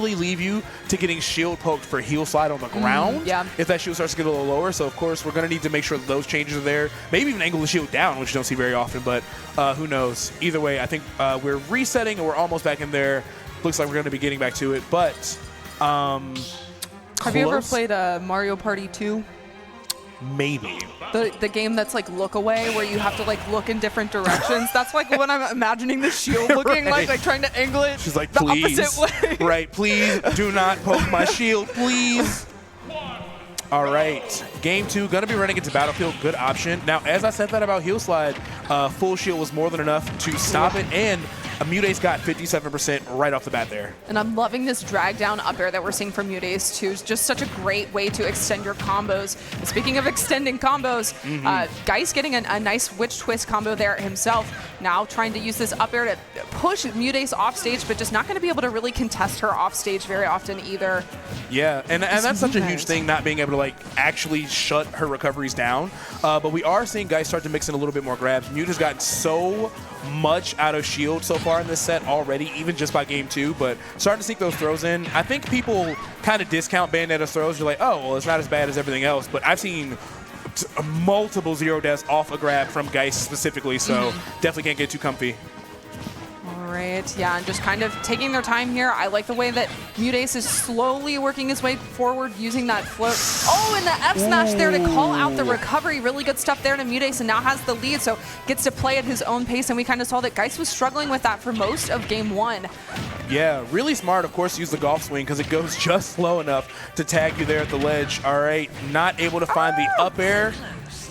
leave you to getting shield poked for heel slide on the ground if that shield starts to get a little lower. So of course we're going to need to make sure that those changes are there. Maybe even angle the shield down, which you don't see very often, but who knows. Either way, I think we're resetting and we're almost back in there. Looks like we're going to be getting back to it, but have you ever played Mario Party 2? Maybe. The game that's like look away, where you have to like look in different directions. That's like what I'm imagining the shield looking like trying to angle it. She's like, the please. opposite way. Right, please do not poke my shield, please. All right, game 2, gonna be running into Battlefield, good option. Now, as I said that about heel slide, full shield was more than enough to stop it, and MuteAce got 57% right off the bat there. And I'm loving this drag down up air that we're seeing from MuteAce too. It's just such a great way to extend your combos. Speaking of extending combos, Geist getting a nice witch twist combo there himself. Now trying to use this up air to push MuteAce off stage, but just not going to be able to really contest her off stage very often either. Yeah, and that's such a huge thing, not being able to like actually shut her recoveries down. But we are seeing Geist start to mix in a little bit more grabs. Mute has gotten so much out of shield so far in this set already, even just by game 2, but starting to sneak those throws in. I think people kind of discount Bayonetta's throws. You're like, oh, well, it's not as bad as everything else, but I've seen multiple 0 deaths off a grab from Geist specifically, so definitely can't get too comfy. Right, yeah, and just kind of taking their time here. I like the way that MuteAce is slowly working his way forward using that float. Oh, and the F smash there to call out the recovery. Really good stuff there to MuteAce, and now has the lead, so gets to play at his own pace, and we kind of saw that Geist was struggling with that for most of game 1. Yeah, really smart, of course, to use the golf swing because it goes just low enough to tag you there at the ledge. All right, not able to find the up air.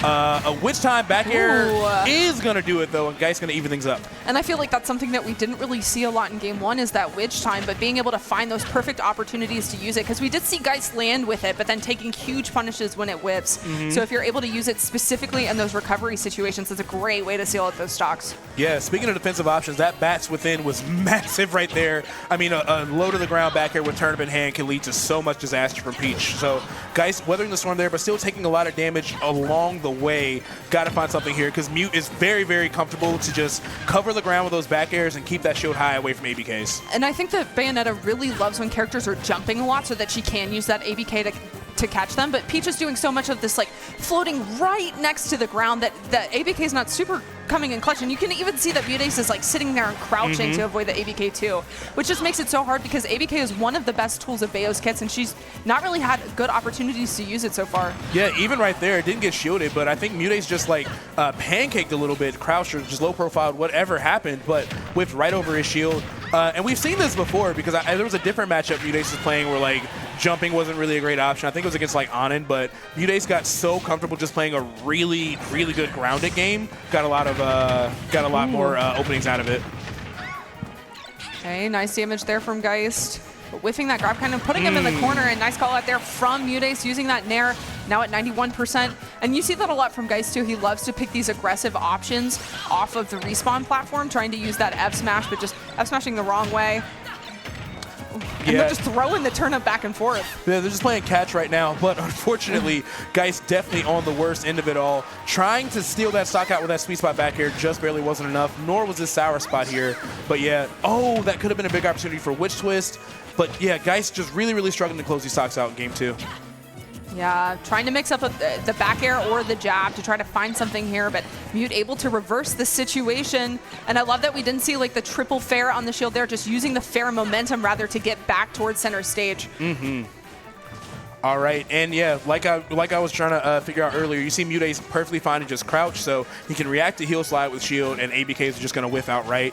A witch time back air is going to do it, though, and Geist's going to even things up. And I feel like that's something that we didn't really see a lot in game 1 is that witch time, but being able to find those perfect opportunities to use it, because we did see Geist land with it, but then taking huge punishes when it whips. So if you're able to use it specifically in those recovery situations, it's a great way to seal out those stocks. Yeah, speaking of defensive options, that bats within was massive right there. I mean, a low to the ground back air with turnip in hand can lead to so much disaster from Peach. So Geist weathering the storm there, but still taking a lot of damage along the way. Got to find something here because Mute is very, very comfortable to just cover the ground with those back airs and keep that shield high away from ABKs. And I think that Bayonetta really loves when characters are jumping a lot so that she can use that ABK to catch them, but Peach is doing so much of this like floating right next to the ground that ABK is not super coming in clutch, and you can even see that MuteAce is like sitting there and crouching to avoid the ABK too, which just makes it so hard because ABK is one of the best tools of Bayo's kits, and she's not really had good opportunities to use it so far. Yeah, even right there, it didn't get shielded, but I think MuteAce just like pancaked a little bit, crouched or just low profiled, whatever happened, but whipped right over his shield. And we've seen this before because there was a different matchup MuteAce was playing where like jumping wasn't really a great option. I think it was against like Anand, but MuteAce got so comfortable just playing a really, really good grounded game. Got a lot more openings out of it. Okay, nice damage there from Geist. But whiffing that grab, kind of putting him in the corner, and nice call out there from MuteAce using that Nair, now at 91%. And you see that a lot from Geist too. He loves to pick these aggressive options off of the respawn platform, trying to use that F smash, but just F smashing the wrong way. And they're just throwing the turnip back and forth. Yeah, they're just playing catch right now, but unfortunately, Geist definitely on the worst end of it all. Trying to steal that stock out with that sweet spot back here just barely wasn't enough, nor was this sour spot here. But yeah, oh, that could have been a big opportunity for Witch Twist. But yeah, Geist just really, really struggling to close these stocks out in game 2. Yeah, trying to mix up the back air or the jab to try to find something here, but Mute able to reverse the situation. And I love that we didn't see like the triple fair on the shield there, just using the fair momentum rather to get back towards center stage. All right, and yeah, like I was trying to figure out earlier, you see MuteAce perfectly fine to just crouch, so he can react to heel slide with shield, and ABKs are just going to whiff outright.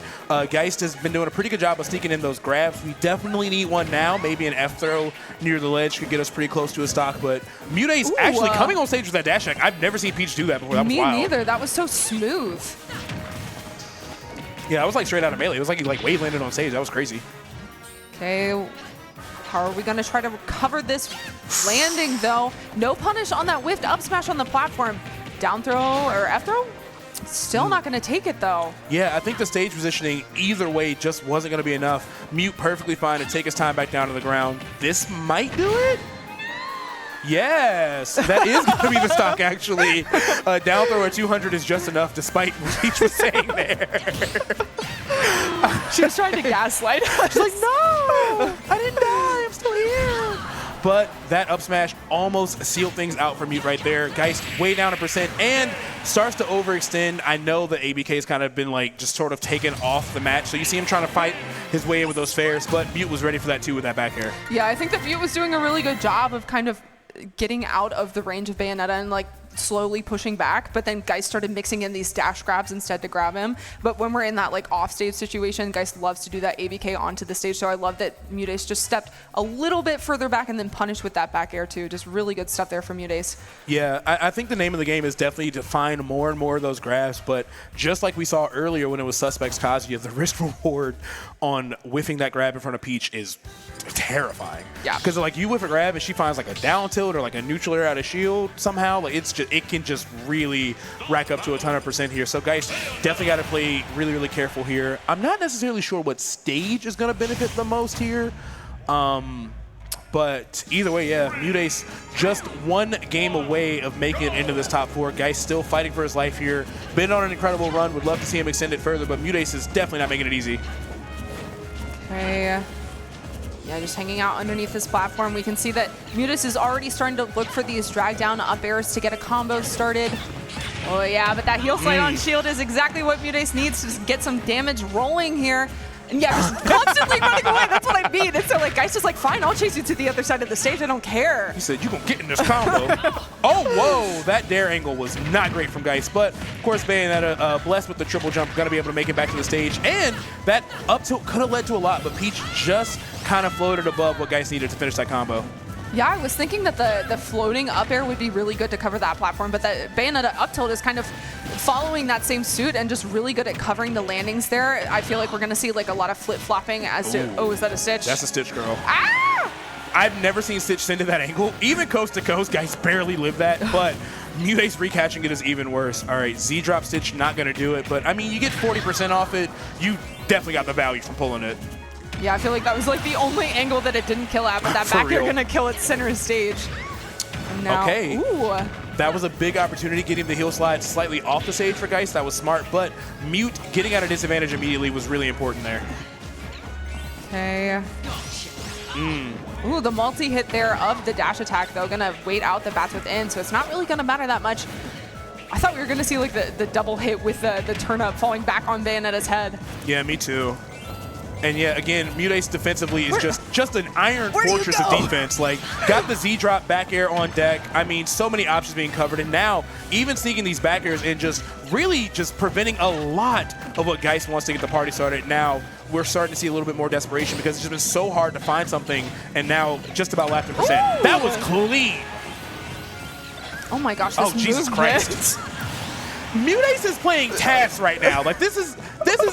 Geist has been doing a pretty good job of sneaking in those grabs. We definitely need one now. Maybe an F throw near the ledge could get us pretty close to a stock, but MuteAce actually coming on stage with that dash attack. I've never seen Peach do that before. That was wild. Me neither. That was so smooth. Yeah, that was like straight out of Melee. It was like he like wave landed on stage. That was crazy. Okay. How are we going to try to recover this landing, though? No punish on that whiffed up smash on the platform. Down throw or F throw? Still not going to take it, though. Yeah, I think the stage positioning either way just wasn't going to be enough. Mute perfectly fine to take his time back down to the ground. This might do it? Yes, that is going to be the stock, actually. Down throw at 200 is just enough, despite what Peach was saying there. She was trying to gaslight us. She's like, no, I didn't die. but that up smash almost sealed things out for Mute right there. Geist way down a percent and starts to overextend. I know that ABK's kind of been like just sort of taken off the match, so you see him trying to fight his way in with those fares, but Mute was ready for that too with that back air. Yeah, I think that Mute was doing a really good job of kind of getting out of the range of Bayonetta and like slowly pushing back, but then Geist started mixing in these dash grabs instead to grab him. But when we're in that like off stage situation, Geist loves to do that ABK onto the stage, so I love that MuteAce just stepped a little bit further back and then punished with that back air too. Just really good stuff there from MuteAce. Yeah, I think the name of the game is definitely to find more and more of those grabs, but just like we saw earlier when it was Suspects Kazuya, the risk reward on whiffing that grab in front of Peach is terrifying. Yeah. Because like you whiff a grab and she finds like a down tilt or like a neutral air out of shield somehow, like it can just really rack up to a ton of percent here. So guys, definitely got to play really, really careful here. I'm not necessarily sure what stage is going to benefit the most here. But either way, yeah, MuteAce just one game away of making it into this top 4. Geist still fighting for his life here. Been on an incredible run. Would love to see him extend it further, but MuteAce is definitely not making it easy. Okay. Yeah, just hanging out underneath this platform. We can see that MuteAce is already starting to look for these drag down up airs to get a combo started. Oh yeah, but that heel slide on shield is exactly what MuteAce needs to just get some damage rolling here. And yeah, just constantly running away. That's what I mean. And so like Geist is like, fine, I'll chase you to the other side of the stage. I don't care. He said, you gonna get in this combo. Oh, whoa. That dare angle was not great from Geist. But of course, Bayonetta, blessed with the triple jump, gonna be able to make it back to the stage. And that up tilt could have led to a lot, but Peach just kind of floated above what Geist needed to finish that combo. Yeah, I was thinking that the floating up air would be really good to cover that platform, but the Bayonetta up tilt is kind of following that same suit and just really good at covering the landings there. I feel like we're going to see like a lot flip-flopping as to, oh, is that a Stitch? That's a Stitch, girl. Ah! I've never seen Stitch send to that angle. Even coast to coast, guys barely live that, but MuteAce recatching it is even worse. All right, Z-drop Stitch, not going to do it, but I mean, you get 40% off it. You definitely got the value from pulling it. Yeah, I feel like that was like the only angle that it didn't kill at, but that back air gonna kill it center stage. And now, okay. Ooh. That was a big opportunity, getting the heel slide slightly off the stage for Geist. That was smart, but Mute getting at a disadvantage immediately was really important there. Okay. Ooh, the multi-hit there of the dash attack, though, gonna wait out the bats within, so it's not really gonna matter that much. I thought we were gonna see like the double hit with the turnip falling back on Bayonetta's head. Yeah, me too. And yeah, again, MuteAce defensively is just an iron fortress of defense. Like, got the Z-drop back air on deck. I mean, so many options being covered. And now, even sneaking these back airs and just really just preventing a lot of what Geist wants to get the party started. Now, we're starting to see a little bit more desperation because it's just been so hard to find something. And now, just about left in percent. Ooh. That was clean. Oh my gosh, this Jesus Christ. MuteAce is playing TAS right now. Like, this is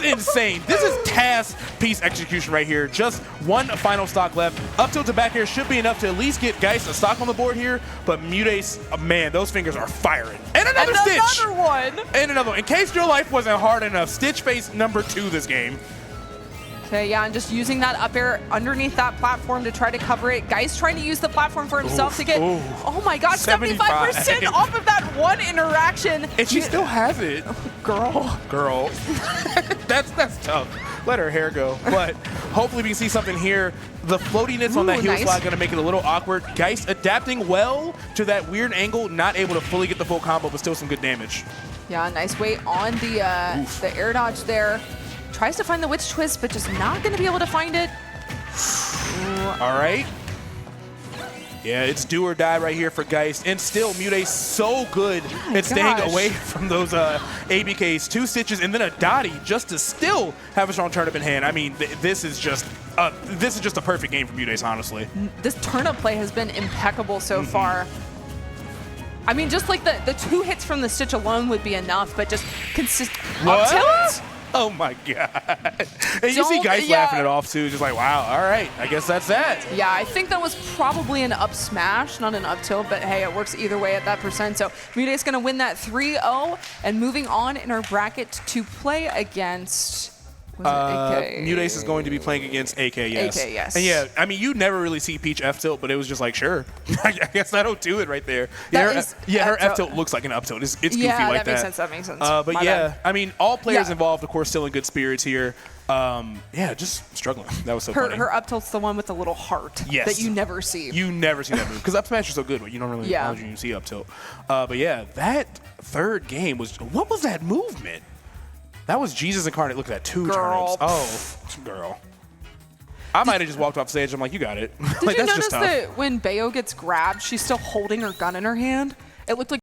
insane. This is TAS piece execution right here. Just one final stock left. Up tilt to back air should be enough to at least get Geist a stock on the board here. But MuteAce, man, those fingers are firing. And another Stitch. Another one. And another one. In case your life wasn't hard enough, Stitch face number 2 this game. Okay, yeah, and just using that up air underneath that platform to try to cover it. Geist trying to use the platform for himself to get, oh my gosh, 75% off of that one interaction. And she still has it. Girl. That's tough. Let her hair go. But hopefully we can see something here. The floatiness on that heel slide going to make it a little awkward. Geist adapting well to that weird angle, not able to fully get the full combo, but still some good damage. Yeah, nice weight on the air dodge there. Tries to find the witch twist, but just not going to be able to find it. All right. Yeah, it's do or die right here for Geist. And still, MuteAce so good at staying away from those ABKs. 2 Stitches and then a Dottie just to still have a strong turnip in hand. I mean, this is just a perfect game for MuteAce, honestly. This turnip play has been impeccable so far. I mean, just like the 2 hits from the Stitch alone would be enough, but just consistent up tilt. Oh my god. And you see Geist laughing it off too, just like, wow, all right, I guess that's that. Yeah, I think that was probably an up smash, not an up tilt, but hey, it works either way at that percent. So MuteAce gonna win that 3-0 and moving on in our bracket to play against MuteAce is going to be playing against AK, yes. AK, yes. And yeah, I mean, you never really see Peach F-tilt, but it was just like, sure. I guess that'll do it right there. That Her F-tilt looks like an up-tilt. It's goofy like that. Yeah, that makes sense. That makes sense. But My yeah, bad. I mean, all players involved, of course, still in good spirits here. Yeah, just struggling. That was so funny. Her up tilt's the one with the little heart that you never see. You never see that move because up smash is so good, but you don't really you see up tilt. But yeah, that third game was what was that movement? That was Jesus incarnate. Look at that, two turnips. Oh, girl. I might have just walked off stage. I'm like, you got it. Did you notice that when Bayo gets grabbed, she's still holding her gun in her hand? It looked like